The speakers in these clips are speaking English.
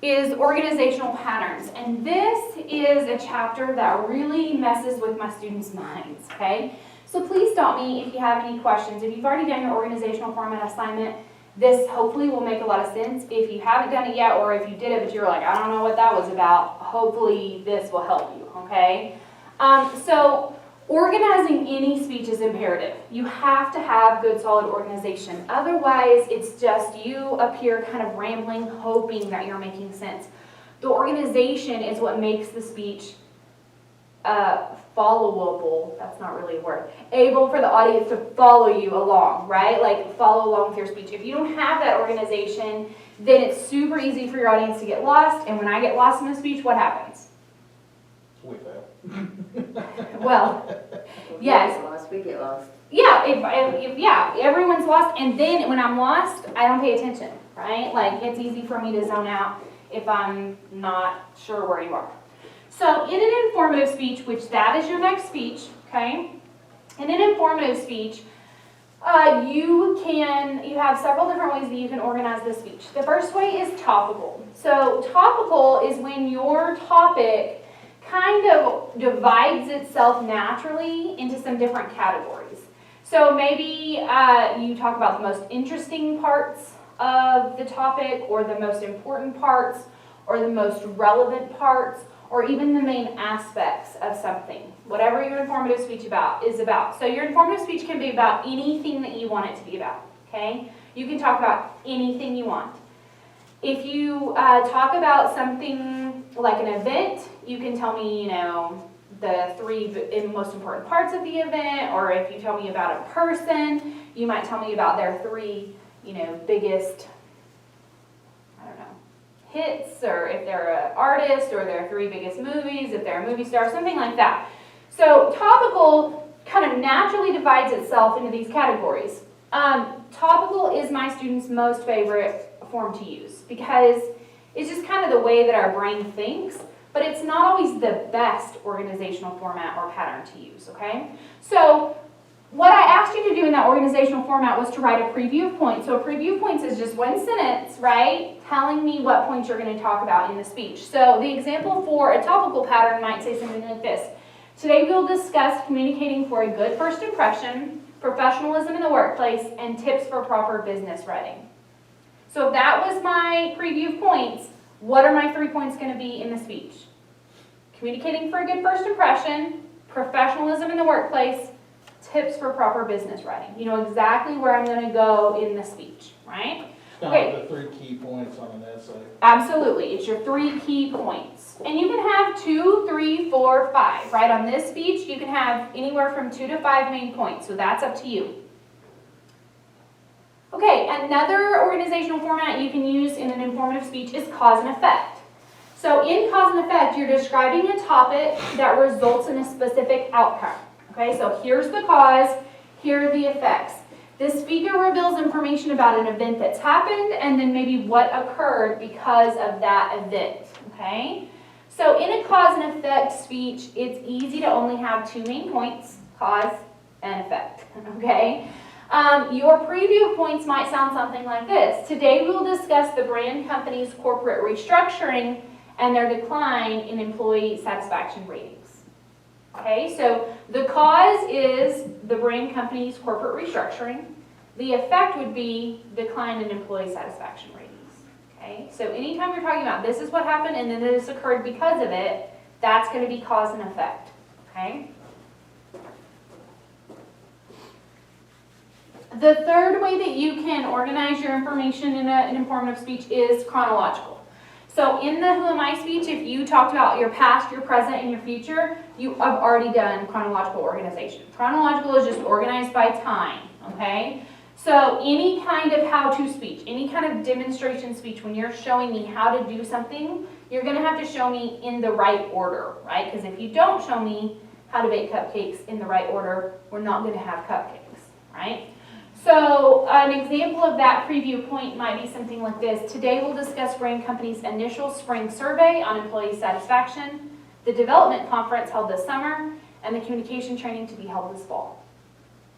is organizational patterns. And this is a chapter that really messes with my students' minds, okay? So please stop me if you have any questions. If you've already done your organizational format assignment, this hopefully will make a lot of sense. If you haven't done it yet, or if you did it but you're like, I don't know what that was about, hopefully this will help you, okay? So organizing any speech is imperative. You have to have good, solid organization. Otherwise, it's just you up here kind of rambling, hoping that you're making sense. The organization is what makes the speech followable, that's not really a word, able for the audience to follow you along, right? Like follow along with your speech. If you don't have that organization, then it's super easy for your audience to get lost, and when I get lost in a speech, what happens? We fail. Well, yes. We get lost. Yeah, if everyone's lost, and then when I'm lost, I don't pay attention, right? Like it's easy for me to zone out if I'm not sure where you are. So in an informative speech, which that is your next speech, okay? In an informative speech, you have several different ways that you can organize the speech. The first way is topical. So topical is when your topic kind of divides itself naturally into some different categories. So maybe you talk about the most interesting parts of the topic, or the most important parts, or the most relevant parts, or even the main aspects of something. Whatever your informative speech is about. So your informative speech can be about anything that you want it to be about, okay? You can talk about anything you want. If you talk about something like an event, you can tell me, the three most important parts of the event, or if you tell me about a person, you might tell me about their three, biggest, hits, or if they're an artist, or their three biggest movies, if they're a movie star, something like that. So topical kind of naturally divides itself into these categories. Topical is my students' most favorite form to use because it's just kind of the way that our brain thinks, but it's not always the best organizational format or pattern to use, okay? So what I asked you to do in that organizational format was to write a preview of points. So a preview of points is just one sentence, right, telling me what points you're going to talk about in the speech. So the example for a topical pattern might say something like this. Today we'll discuss communicating for a good first impression, professionalism in the workplace, and tips for proper business writing. So if that was my preview of points, what are my 3 points going to be in the speech? Communicating for a good first impression, professionalism in the workplace, tips for proper business writing. You know exactly where I'm going to go in the speech, right? Kind of the 3 key points on an essay. Absolutely. It's your 3 key points. And you can have 2, 3, 4, 5, right? On this speech, you can have anywhere from 2 to 5 main points, so that's up to you. Okay, another organizational format you can use in an informative speech is cause and effect. So in cause and effect, you're describing a topic that results in a specific outcome. Okay, so here's the cause, here are the effects. The speaker reveals information about an event that's happened and then maybe what occurred because of that event, okay? So in a cause and effect speech, it's easy to only have 2 main points, cause and effect, okay? Your preview points might sound something like this. Today we'll discuss the brand company's corporate restructuring and their decline in employee satisfaction ratings. Okay, so the cause is the brand company's corporate restructuring. The effect would be decline in employee satisfaction ratings. Okay, so anytime you're talking about this is what happened and then this occurred because of it, that's going to be cause and effect. Okay. The third way that you can organize your information in an informative speech is chronological. So in the Who Am I speech, if you talked about your past, your present, and your future, you have already done chronological organization. Chronological is just organized by time, okay? So any kind of how-to speech, any kind of demonstration speech, when you're showing me how to do something, you're going to have to show me in the right order, right? Because if you don't show me how to bake cupcakes in the right order, we're not going to have cupcakes, right? So an example of that preview point might be something like this. Today we'll discuss brand company's initial spring survey on employee satisfaction, the development conference held this summer, and the communication training to be held this fall.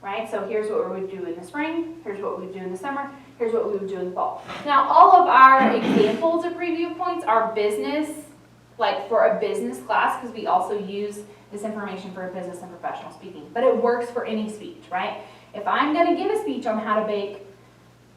Right? So here's what we would do in the spring, here's what we would do in the summer, here's what we would do in the fall. Now, all of our examples of preview points are business, like for a business class, because we also use this information for business and professional speaking. But it works for any speech, right? If I'm going to give a speech on how to bake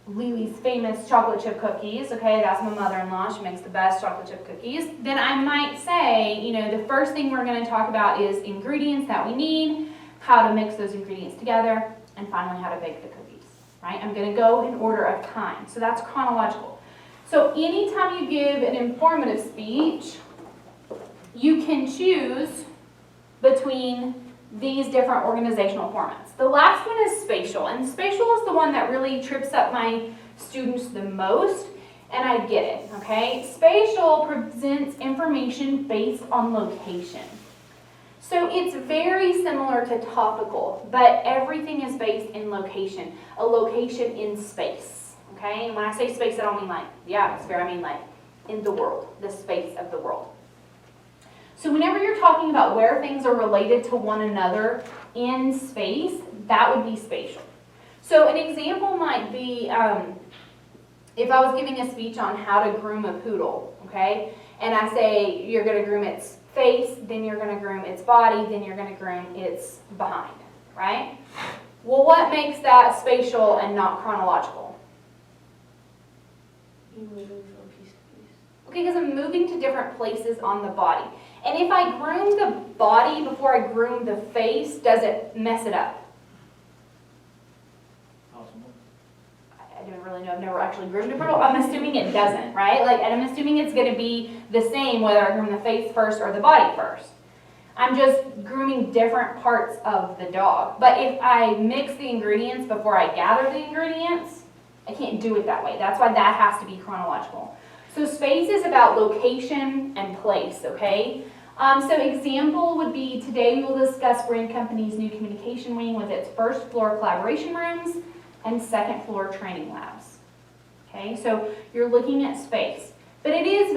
Lily's famous chocolate chip cookies, okay, that's my mother-in-law, she makes the best chocolate chip cookies, then I might say, you know, the first thing we're going to talk about is ingredients that we need, how to mix those ingredients together, and finally how to bake the cookies, right? I'm going to go in order of time. So that's chronological. So anytime you give an informative speech, you can choose between these different organizational formats. The last one is spatial, and spatial is the one that really trips up my students the most, and I get it, okay? Spatial presents information based on location. So it's very similar to topical, but everything is based in location, a location in space, okay? And when I say space, I don't mean like the atmosphere, I mean like in the world, the space of the world. So whenever you're talking about where things are related to one another in space, that would be spatial. So an example might be if I was giving a speech on how to groom a poodle, okay? And I say you're going to groom its face, then you're going to groom its body, then you're going to groom its behind, right? Well, what makes that spatial and not chronological? You moving from piece to piece. Okay, because I'm moving to different places on the body. And if I groom the body before I groom the face, does it mess it up? Possible. I don't really know. I've never actually groomed a poodle. I'm assuming it doesn't, right? Like, and I'm assuming it's going to be the same whether I groom the face first or the body first. I'm just grooming different parts of the dog. But if I mix the ingredients before I gather the ingredients, I can't do it that way. That's why that has to be chronological. So space is about location and place, okay? So example would be, today we will discuss Brand Company's new communication wing with its first floor collaboration rooms and second floor training labs. Okay, so you're looking at space. But it is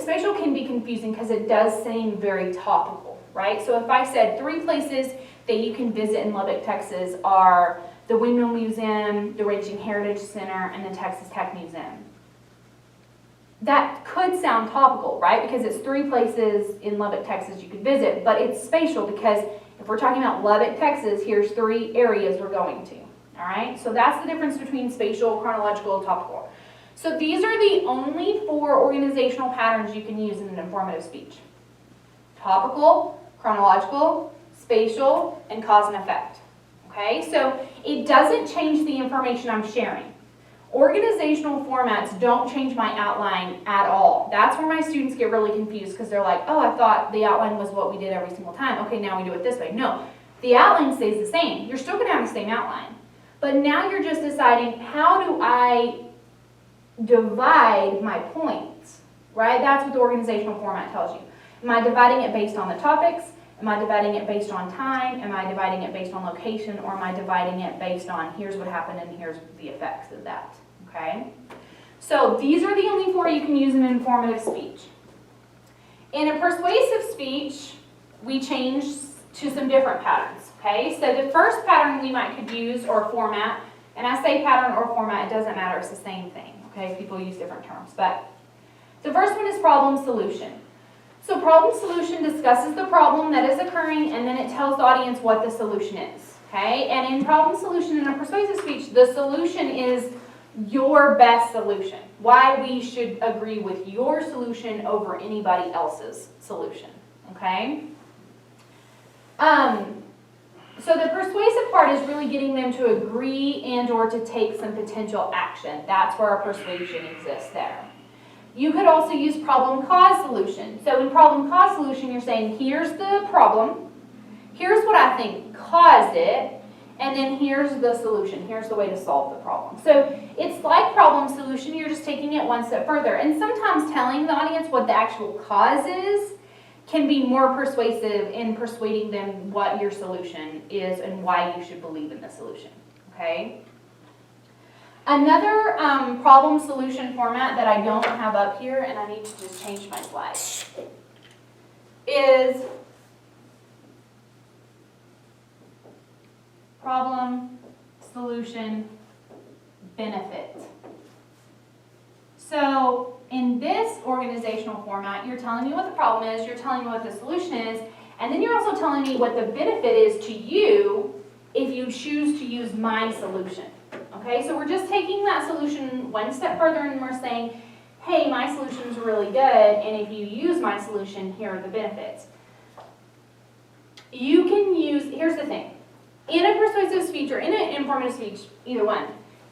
spatial can be confusing because it does seem very topical, right? So if I said 3 places that you can visit in Lubbock, Texas are the Windmill Museum, the Raging Heritage Center, and the Texas Tech Museum. That could sound topical, right? Because it's 3 places in Lubbock, Texas you could visit, but it's spatial because if we're talking about Lubbock, Texas, here's 3 areas we're going to, all right? So that's the difference between spatial, chronological, and topical. So these are the only 4 organizational patterns you can use in an informative speech. Topical, chronological, spatial, and cause and effect, okay? So it doesn't change the information I'm sharing. Organizational formats don't change my outline at all. That's where my students get really confused because they're like, oh, I thought the outline was what we did every single time. Okay, now we do it this way. No, the outline stays the same. You're still going to have the same outline. But now you're just deciding, how do I divide my points, right? That's what the organizational format tells you. Am I dividing it based on the topics? Am I dividing it based on time? Am I dividing it based on location? Or am I dividing it based on here's what happened and here's the effects of that? Okay? So these are the only 4 you can use in an informative speech. In a persuasive speech, we change to some different patterns. Okay? So the first pattern we could use, or format, and I say pattern or format, it doesn't matter, it's the same thing. Okay? People use different terms. But the first one is problem solution. So problem solution discusses the problem that is occurring, and then it tells the audience what the solution is. Okay? And in problem solution in a persuasive speech, the solution is your best solution. Why we should agree with your solution over anybody else's solution. Okay? So the persuasive part is really getting them to agree and or to take some potential action. That's where our persuasion exists there. You could also use problem-cause solution. So in problem-cause solution, you're saying, here's the problem, here's what I think caused it, and then here's the solution. Here's the way to solve the problem. So it's like problem solution, you're just taking it one step further. And sometimes telling the audience what the actual cause is can be more persuasive in persuading them what your solution is and why you should believe in the solution. Okay? Another problem solution format that I don't have up here, and I need to just change my slide, is problem solution benefit. So in this organizational format, you're telling me what the problem is, you're telling me what the solution is, and then you're also telling me what the benefit is to you if you choose to use my solution. Okay, so we're just taking that solution one step further and we're saying, hey, my solution is really good, and if you use my solution, here are the benefits. You can use, here's the thing, in a persuasive speech or in an informative speech, either one,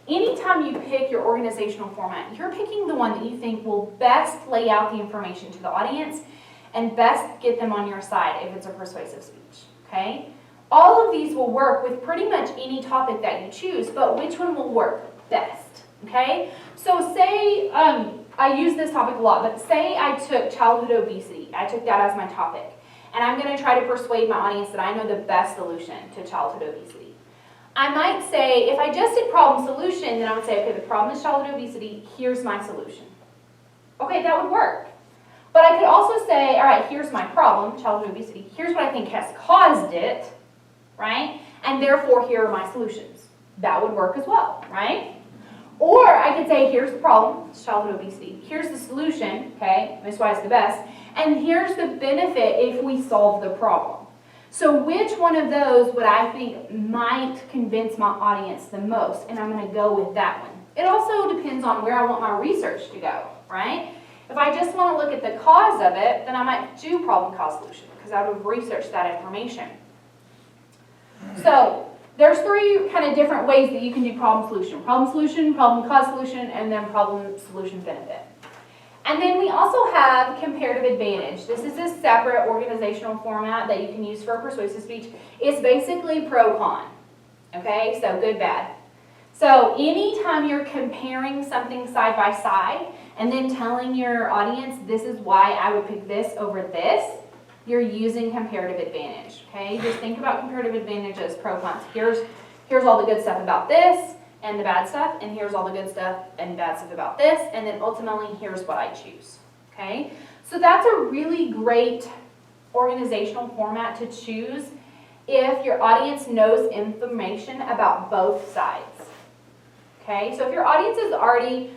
anytime you pick your organizational format, you're picking the one that you think will best lay out the information to the audience and best get them on your side if it's a persuasive speech, okay? All of these will work with pretty much any topic that you choose, but which one will work best, okay? So say, I use this topic a lot, but say I took childhood obesity, I took that as my topic, and I'm going to try to persuade my audience that I know the best solution to childhood obesity. I might say, if I just did problem solution, then I would say, okay, the problem is childhood obesity, here's my solution. Okay, that would work. But I could also say, all right, here's my problem, childhood obesity, here's what I think has caused it, right? And therefore, here are my solutions. That would work as well, right? Or I could say, here's the problem, it's childhood obesity. Here's the solution, okay, that's why it's the best. And here's the benefit if we solve the problem. So which one of those would I think might convince my audience the most? And I'm going to go with that one. It also depends on where I want my research to go, right? If I just want to look at the cause of it, then I might do problem cause solution because I would have researched that information. So there's three kind of different ways that you can do problem solution, problem cause solution, and then problem solution benefit. And then we also have comparative advantage. This is a separate organizational format that you can use for a persuasive speech. It's basically pro-con, okay? So good, bad. So anytime you're comparing something side by side and then telling your audience this is why I would pick this over this, you're using comparative advantage, okay? Just think about comparative advantage as pro-cons. Here's all the good stuff about this and the bad stuff, and here's all the good stuff and bad stuff about this, and then ultimately here's what I choose, okay? So that's a really great organizational format to choose if your audience knows information about both sides, okay? So if your audience is already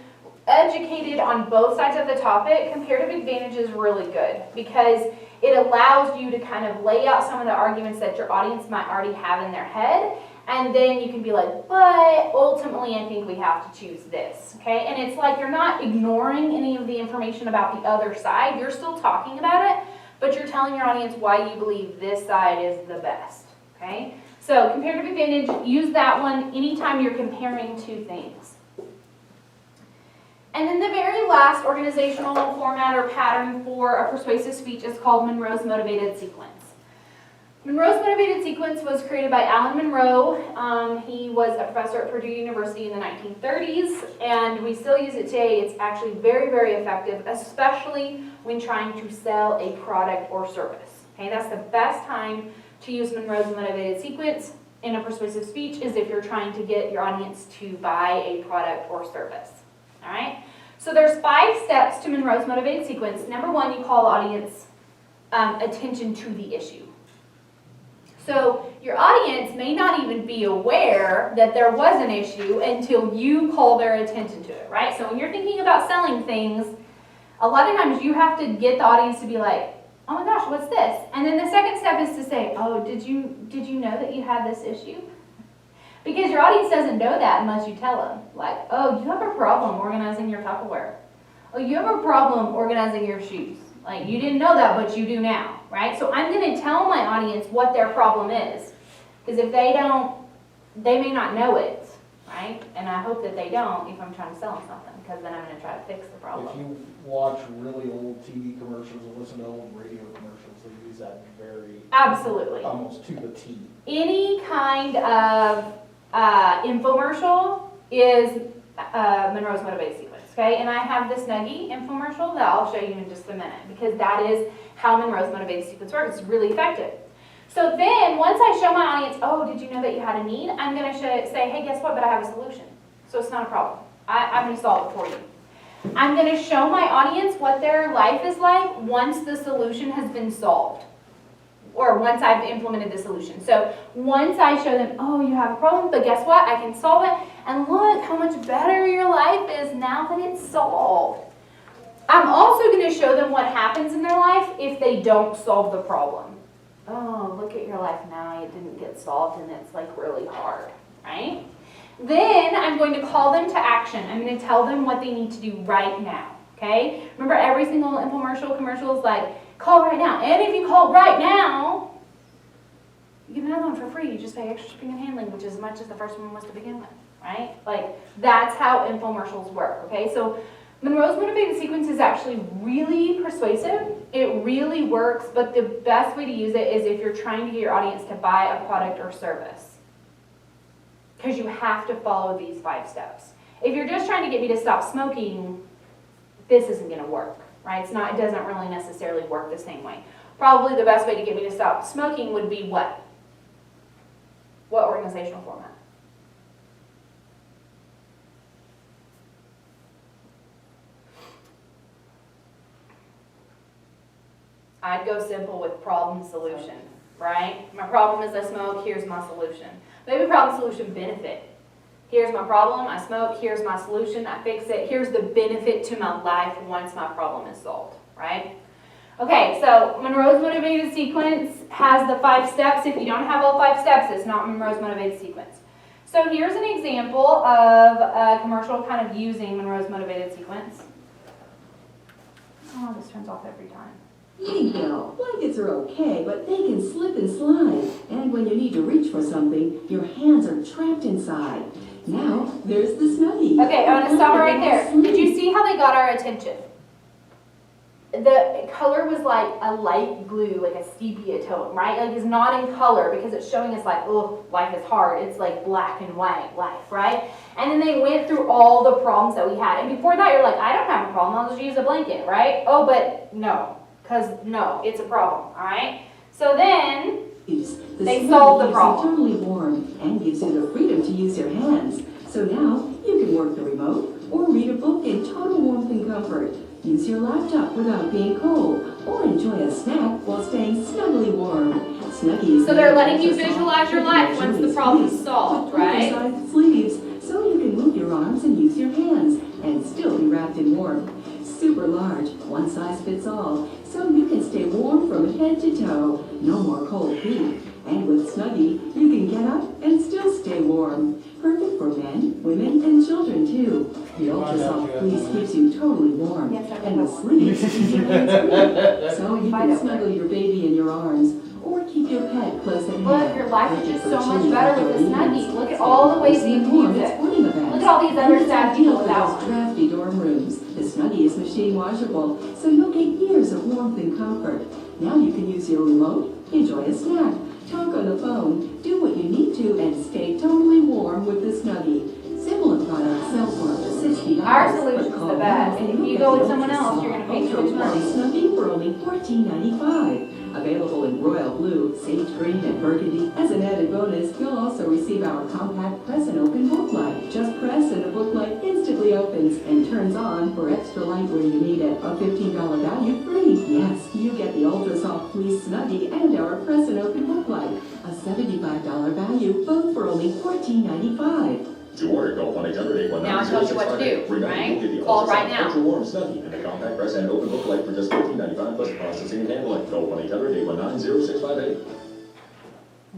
educated on both sides of the topic, comparative advantage is really good because it allows you to kind of lay out some of the arguments that your audience might already have in their head, and then you can be like, but ultimately I think we have to choose this, okay? And it's like you're not ignoring any of the information about the other side. You're still talking about it, but you're telling your audience why you believe this side is the best, okay? So comparative advantage, use that one anytime you're comparing two things. And then the very last organizational format or pattern for a persuasive speech is called Monroe's motivated sequence. Monroe's motivated sequence was created by Alan Monroe. He was a professor at Purdue University in the 1930s, and we still use it today. It's actually very, very effective, especially when trying to sell a product or service. Okay, that's the best time to use Monroe's motivated sequence in a persuasive speech is if you're trying to get your audience to buy a product or service. All right? So there's 5 steps to Monroe's motivated sequence. Number 1, you call audience attention to the issue. So your audience may not even be aware that there was an issue until you call their attention to it, right? So when you're thinking about selling things, a lot of times you have to get the audience to be like, oh my gosh, what's this? And then the second step is to say, oh, did you know that you had this issue? Because your audience doesn't know that unless you tell them. Like, oh, you have a problem organizing your Tupperware. Oh, you have a problem organizing your shoes. Like, you didn't know that, but you do now, right? So I'm going to tell my audience what their problem is. Because if they don't, they may not know it, right? And I hope that they don't if I'm trying to sell them something, because then I'm going to try to fix the problem. If you watch really old TV commercials or listen to old radio commercials, they use that very, Absolutely. almost to the T. Any kind of infomercial is Monroe's motivated sequence. Okay, and I have this Nuggie infomercial that I'll show you in just a minute because that is how Monroe's motivated sequence works. It's really effective. So then, once I show my audience, oh, did you know that you had a need? I'm going to say, hey, guess what? But I have a solution. So it's not a problem. I'm going to solve it for you. I'm going to show my audience what their life is like once the solution has been solved. or once I've implemented the solution. So once I show them, oh, you have a problem, but guess what? I can solve it. And look how much better your life is now that it's solved. I'm also going to show them what happens in their life if they don't solve the problem. Oh, look at your life now. It didn't get solved and it's like really hard, right? Then I'm going to call them to action. I'm going to tell them what they need to do right now, okay? Remember, every single commercial is like, call right now. And if you call right now, you get another one for free. You just pay extra shipping and handling, which is as much as the first one was to begin with, right? Like, that's how infomercials work, okay? So Monroe's motivated sequence is actually really persuasive. It really works, but the best way to use it is if you're trying to get your audience to buy a product or service. Because you have to follow these 5 steps. If you're just trying to get me to stop smoking, this isn't going to work, right? It doesn't really necessarily work the same way. Probably the best way to get me to stop smoking would be what? What organizational format? I'd go simple with problem solution, right? My problem is I smoke, here's my solution. Maybe problem solution benefit. Here's my problem, I smoke, here's my solution, I fix it, here's the benefit to my life once my problem is solved, right? Okay, so Monroe's motivated sequence has the 5 steps. If you don't have all 5 steps, it's not Monroe's motivated sequence. So here's an example of a commercial kind of using Monroe's motivated sequence. Oh, this turns off every time. Hey, Bill, blankets are okay, but they can slip and slide. And when you need to reach for something, your hands are trapped inside. Now, there's the Snuggie. Okay, I want to stop right there. Did you see how they got our attention? The color was like a light blue, like a sepia tone, right? Like it's not in color because it's showing us like, oh, life is hard. It's like black and white life, right? And then they went through all the problems that we had. And before that, you're like, I don't have a problem. I'll just use a blanket, right? Oh, but no. Because no, it's a problem, all right? So then, they solve the problem. It's totally warm and gives you the freedom to use your hands. So now, you can work the remote or read a book in total warmth and comfort. Use your laptop without being cold, or enjoy a snack while staying snugly warm. Snuggie is so they're letting you visualize your life once the problem's solved, right? Oversized sleeves, so you can move your arms and use your hands, and still be wrapped in warmth. Super large, one size fits all, so you can stay warm from head to toe. No more cold feet. And with Snuggie, you can get up and still stay warm. Perfect for men, women, and children too. The Ultra Soft fleece keeps you totally warm. And the sleeves keep your hands free. So you can snuggle your baby in your arms, or keep your pet close at hand. Look, your life is just so much better with the Snuggie. Look at all the ways that you can use it. Look at all these other sad people without one. Drafty dorm rooms. The Snuggie is machine washable, so you'll get years of warmth and comfort. Now you can use your remote, enjoy a snack, talk on the phone, do what you need to, and stay totally warm with the Snuggie. Similar products sell for up to $60. Our solution's the best. And if you go with someone else, you're going to pay too much money. Snuggie for only $14.95. Available in royal blue, sage green, and burgundy. As an added bonus, you'll also receive our compact press and open book light. Just press and the book light instantly opens and turns on for extra light where you need it. A $15 value free. Yes, you get the Ultra Soft Fleece Snuggie and our press and open book light. A $75 value, both for only $14.95. To order, call 1-800-819-0658. Now I told you what to do, right? Get the Call Ultra right Soft now. Ultra Warm Snuggie and the compact press and open book light for just $14.95 plus processing and handling. Call 1-800-819-0658.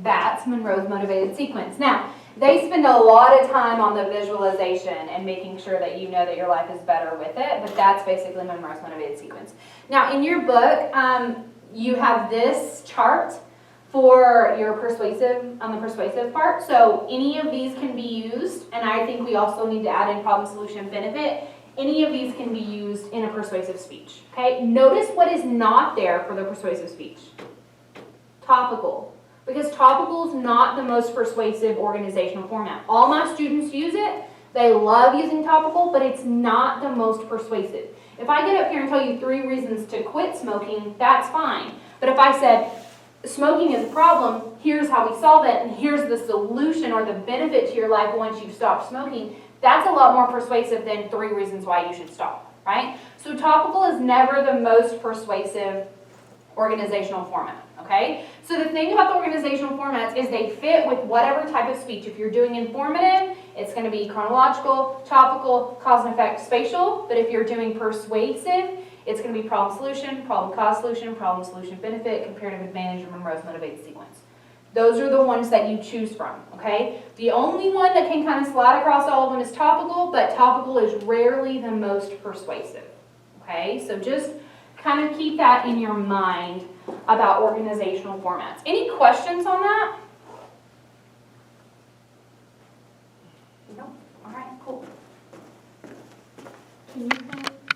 That's Monroe's motivated sequence. Now, they spend a lot of time on the visualization and making sure that you know that your life is better with it, but that's basically Monroe's motivated sequence. Now, in your book, you have this chart for your persuasive, on the persuasive part. So any of these can be used, and I think we also need to add in problem, solution, benefit. Any of these can be used in a persuasive speech, okay? Notice what is not there for the persuasive speech. Topical, because topical is not the most persuasive organizational format. All my students use it. They love using topical, but it's not the most persuasive. If I get up here and tell you 3 reasons to quit smoking, that's fine. But if I said, smoking is a problem, here's how we solve it, and here's the solution or the benefit to your life once you've stopped smoking, that's a lot more persuasive than 3 reasons why you should stop, right? So topical is never the most persuasive organizational format, okay? So the thing about the organizational formats is they fit with whatever type of speech. If you're doing informative, it's going to be chronological, topical, cause and effect, spatial. But if you're doing persuasive, it's going to be problem solution, problem solution benefit, comparative advantage, and Monroe's motivated sequence. Those are the ones that you choose from, okay? The only one that can kind of slide across all of them is topical, but topical is rarely the most persuasive, okay? So just kind of keep that in your mind about organizational formats. Any questions on that? No? All right, cool. Can you